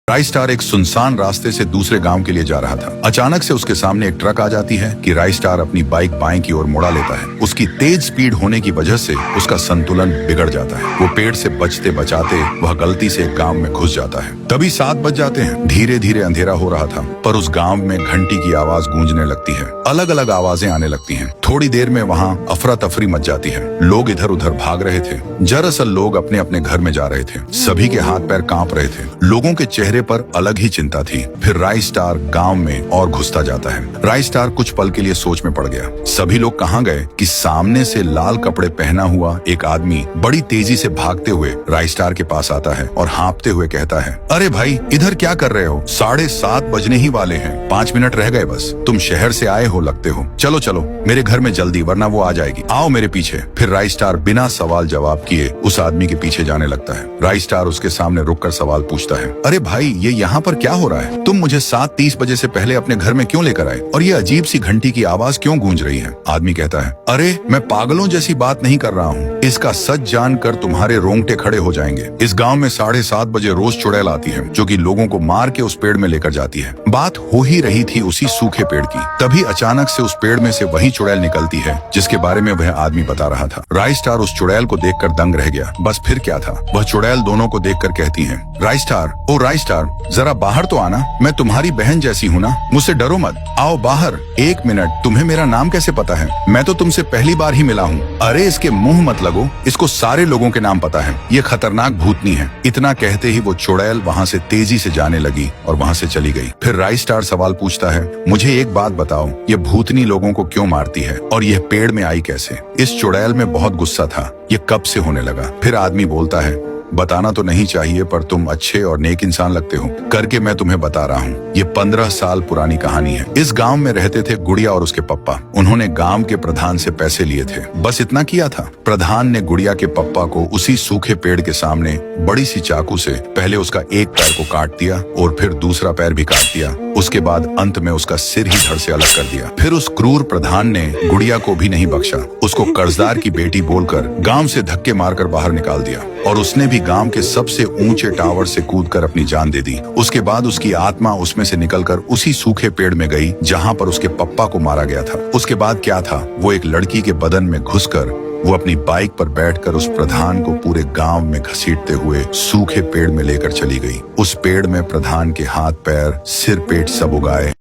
राइस्टार एक सुनसान रास्ते से दूसरे गांव के लिए जा रहा था। अचानक से उसके सामने एक ट्रक आ जाती है कि राइस्टार अपनी बाइक बाएं की ओर मुड़ा लेता है। उसकी तेज स्पीड होने की वजह से उसका संतुलन बिगड़ जाता है। वो पेड़ से बचते बचाते वह गलती से एक गांव में घुस जाता है। तभी 7 बज जाते हैं। धीरे धीरे अंधेरा हो रहा था, पर उस गांव में घंटी की आवाज गूंजने लगती है। अलग अलग आवाजें आने लगती हैं। थोड़ी देर में वहाँ अफरा तफरी मच जाती है। लोग इधर उधर भाग रहे थे। दरअसल लोग अपने अपने घर में जा रहे थे। सभी के हाथ पैर कांप रहे थे। लोगों के चेहरे पर अलग ही चिंता थी। फिर राइस्टार गांव में और घुसता जाता है। राइस्टार कुछ पल के लिए सोच में पड़ गया। सभी लोग कहाँ गए कि सामने से लाल कपड़े पहना हुआ एक आदमी बड़ी तेजी से भागते हुए राइस्टार के पास आता है और हाँफते हुए कहता है, अरे भाई, इधर क्या कर रहे हो? 7:30 बजने ही वाले हैं। 5 मिनट रह गए बस। तुम शहर से आए हो लगते हो। चलो चलो मेरे घर में जल्दी, वरना वो आ जाएगी। आओ मेरे पीछे। फिर राइस्टार बिना सवाल जवाब किए उस आदमी के पीछे जाने लगता है। राइस्टार उसके सामने रुककर सवाल पूछता है, अरे भाई, ये यहाँ पर क्या हो रहा है? तुम मुझे 7:30 बजे से पहले अपने घर में क्यों लेकर आए? और ये अजीब सी घंटी की आवाज क्यों गूंज रही है? आदमी कहता है, अरे मैं पागलों जैसी बात नहीं कर रहा हूँ। इसका सच जानकर तुम्हारे रोंगटे खड़े हो जाएंगे। इस गांव में 7:30 बजे रोज चुड़ैल आती है, जो कि लोगों को मार के उस पेड़ में लेकर जाती है। बात हो ही रही थी उसी सूखे पेड़ की। तभी अचानक से उस पेड़ में से वही चुड़ैल निकलती है जिसके बारे में वह आदमी बता रहा था। राइस्टार उस चुड़ैल को देखकर दंग रह गया। बस फिर क्या था, वह चुड़ैल दोनों को देखकर कहती है, राइस्टार, ओ राइस्टार, जरा बाहर तो आना। मैं तुम्हारी बहन जैसी हूँ ना, मुझसे डरो मत। आओ बाहर। 1 मिनट, तुम्हें मेरा नाम कैसे पता है? मैं तो तुमसे पहली बार ही मिला हूँ। अरे इसके मुंह मत लगो, इसको सारे लोगों के नाम पता है। ये खतरनाक भूतनी है। इतना कहते ही वो चुड़ैल वहाँ से तेजी से जाने लगी और वहाँ से चली गई। फिर राइस्टार सवाल पूछता है, मुझे एक बात बताओ, ये भूतनी लोगों को क्यों मारती है और यह पेड़ में आई कैसे? इस चुड़ैल में बहुत गुस्सा था। ये कब से होने लगा? फिर आदमी बोलता है, बताना तो नहीं चाहिए, पर तुम अच्छे और नेक इंसान लगते हो, करके मैं तुम्हें बता रहा हूँ। ये 15 साल पुरानी कहानी है। इस गांव में रहते थे गुड़िया और उसके पप्पा। उन्होंने गांव के प्रधान से पैसे लिए थे, बस इतना किया था। प्रधान ने गुड़िया के पप्पा को उसी सूखे पेड़ के सामने बड़ी सी चाकू से पहले उसका एक पैर को काट दिया और फिर दूसरा पैर भी काट दिया। उसके बाद अंत में उसका सिर ही धड़ से अलग कर दिया। फिर उस क्रूर प्रधान ने गुड़िया को भी नहीं बख्शा। उसको कर्जदार की बेटी बोलकर गांव से धक्के मारकर बाहर निकाल दिया और उसने भी गांव के सबसे ऊंचे टावर से कूदकर अपनी जान दे दी। उसके बाद उसकी आत्मा उसमें से निकलकर उसी सूखे पेड़ में गई जहां पर उसके पप्पा को मारा गया था। उसके बाद क्या था, वो एक लड़की के बदन में घुसकर वो अपनी बाइक पर बैठकर उस प्रधान को पूरे गांव में घसीटते हुए सूखे पेड़ में लेकर चली गई। उस पेड़ में प्रधान के हाथ पैर, सिर पेट सब उगाए।